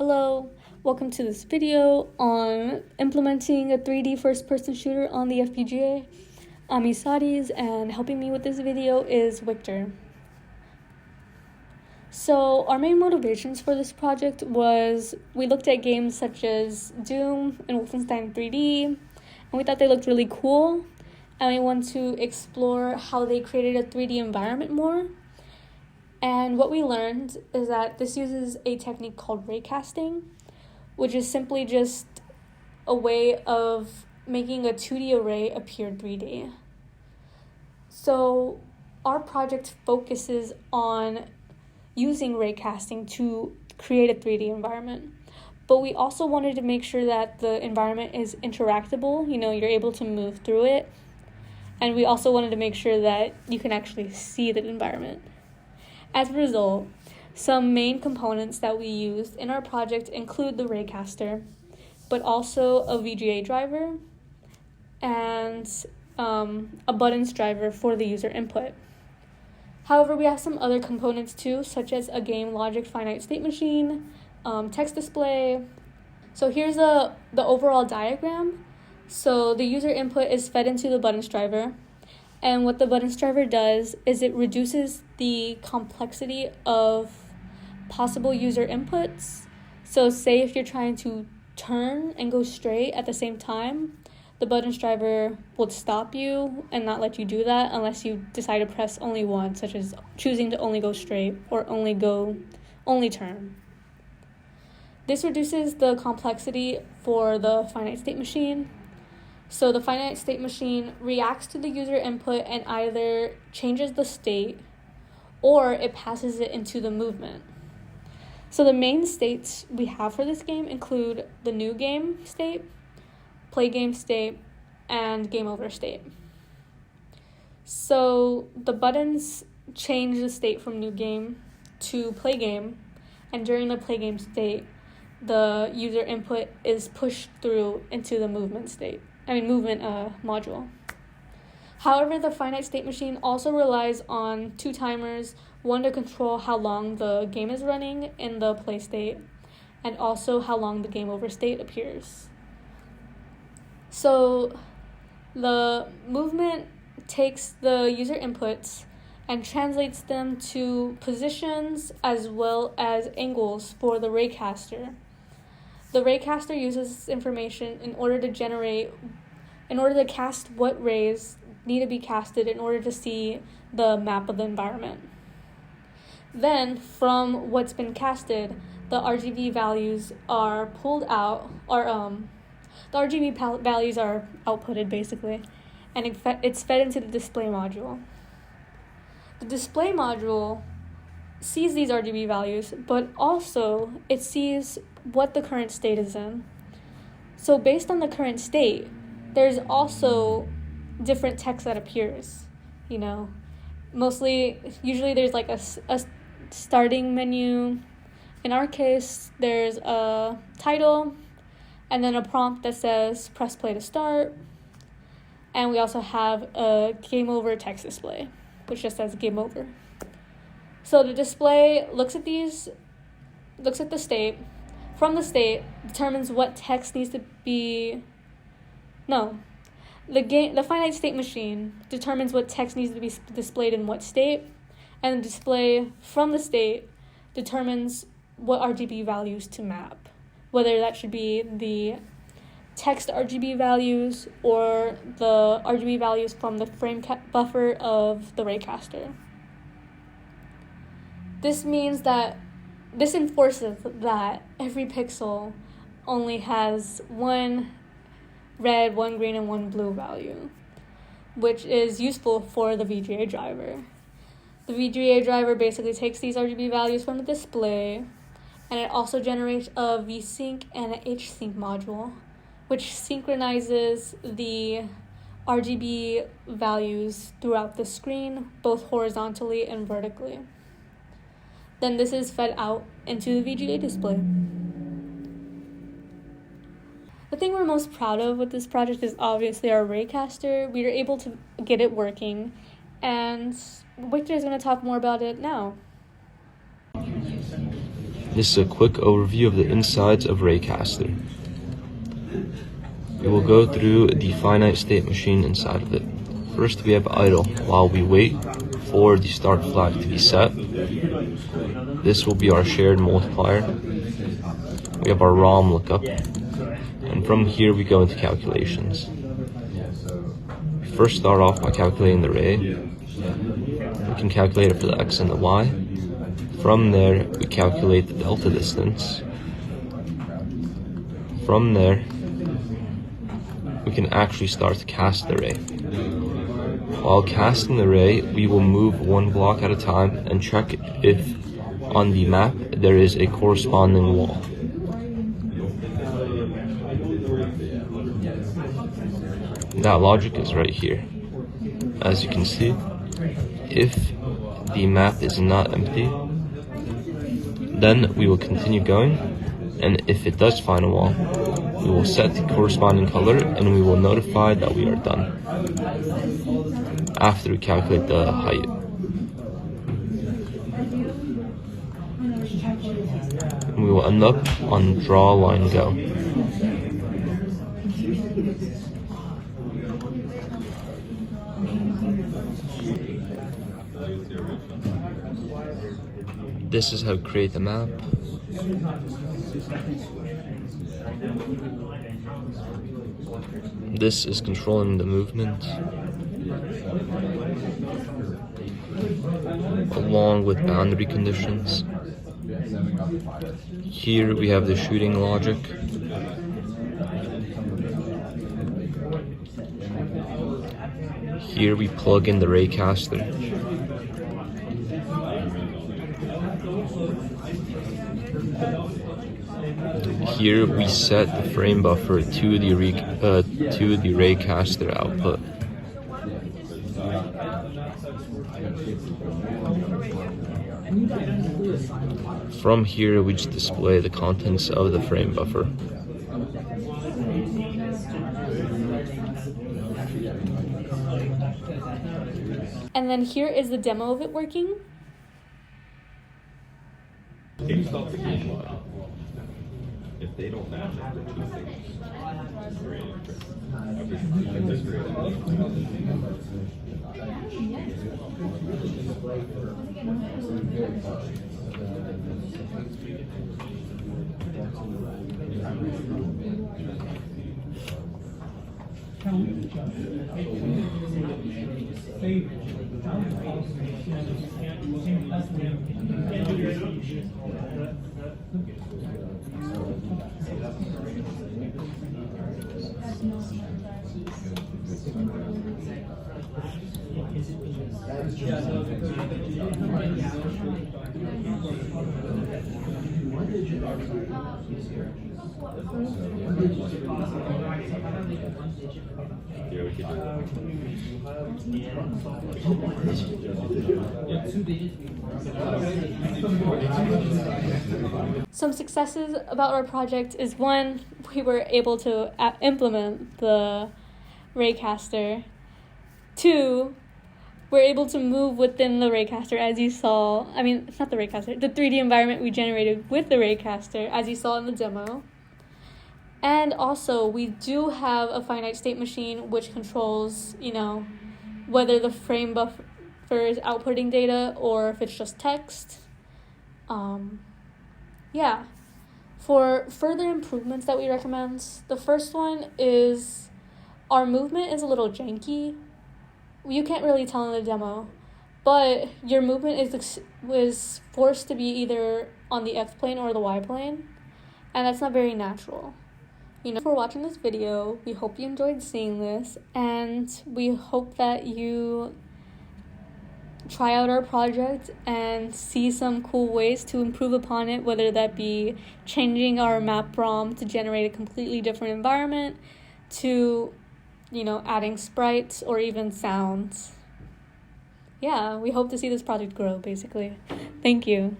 Hello, welcome to this video on implementing a 3D first-person shooter on the FPGA. I'm Ysatis, and helping me with this video is Wiktor. So our main motivations for this project was we looked at games such as Doom and Wolfenstein 3D, and we thought they looked really cool, and we wanted to explore how they created a 3D environment more. And what we learned is that this uses a technique called raycasting, which is simply just a way of making a 2D array appear 3D. So our project focuses on using raycasting to create a 3D environment. But we also wanted to make sure that the environment is interactable, you're able to move through it. And we also wanted to make sure that you can actually see the environment. As a result, some main components that we used in our project include the Raycaster, but also a VGA driver and a buttons driver for the user input. However, we have some other components too, such as a game logic finite state machine, text display. So here's the overall diagram. So the user input is fed into the buttons driver. And what the buttons driver does is it reduces the complexity of possible user inputs. So say if you're trying to turn and go straight at the same time, the buttons driver will stop you and not let you do that unless you decide to press only one, such as choosing to only go straight or only turn. This reduces the complexity for the finite state machine. So the finite state machine reacts to the user input and either changes the state or it passes it into the movement. So the main states we have for this game include the new game state, play game state, and game over state. So the buttons change the state from new game to play game, and during the play game state, the user input is pushed through into the movement module. However, the finite state machine also relies on two timers, one to control how long the game is running in the play state, and also how long the game over state appears. So the movement takes the user inputs and translates them to positions as well as angles for the Raycaster. The Raycaster uses this information in order to cast what rays need to be casted in order to see the map of the environment. Then, from what's been casted, the RGB values are pulled out, the RGB values are outputted basically, and it's fed into the display module. The display module sees these RGB values, but also it sees what the current state is in. So based on the current state, there's also different text that appears, usually there's like a starting menu. In our case, there's a title and then a prompt that says press play to start. And we also have a game over text display, which just says game over. So the display looks at the state. From the state, determines what text needs to be. The finite state machine determines what text needs to be displayed in what state, and the display from the state determines what RGB values to map, whether that should be the text RGB values or the RGB values from the frame buffer of the Raycaster. This enforces that every pixel only has one red, one green, and one blue value, which is useful for the VGA driver. The VGA driver basically takes these RGB values from the display, and it also generates a VSync and an HSync module, which synchronizes the RGB values throughout the screen, both horizontally and vertically. Then this is fed out into the VGA display. The thing we're most proud of with this project is obviously our Raycaster. We were able to get it working, and Wiktor is going to talk more about it now. This is a quick overview of the insides of Raycaster. We will go through the finite state machine inside of it. First, we have idle while we wait for the start flag to be set. This will be our shared multiplier. We have our ROM lookup, and from here we go into calculations. We first start off by calculating the ray. We can calculate it for the x and the y. From there, we calculate the delta distance. From there, we can actually start to cast the ray. While casting the ray, we will move one block at a time and check if on the map there is a corresponding wall. That logic is right here. As you can see, if the map is not empty, then we will continue going, and if it does find a wall, we will set the corresponding color and we will notify that we are done after we calculate the height. And we will end up on draw line go. This is how to create the map. This is controlling the movement, along with boundary conditions. Here we have the shooting logic. Here we plug in the Raycaster. Here we set the frame buffer to the Raycaster output. From here, we just display the contents of the frame buffer. And then here is the demo of it working. Can you stop the game while? If they don't match up the two things, Some successes about our project is, one, we were able to implement the Raycaster. Two, we're able to move within the Raycaster, as you saw. I mean, not the Raycaster, the 3D environment we generated with the Raycaster, as you saw in the demo. And also, we do have a finite state machine which controls, whether the frame buffer is outputting data or if it's just text. Yeah. For further improvements that we recommend, the first one is our movement is a little janky. You can't really tell in the demo, but your movement was forced to be either on the X plane or the Y plane, and that's not very natural. For watching this video, we hope you enjoyed seeing this, and we hope that you try out our project and see some cool ways to improve upon it, whether that be changing our map ROM to generate a completely different environment, to adding sprites or even sounds. Yeah, we hope to see this project grow, basically. Thank you.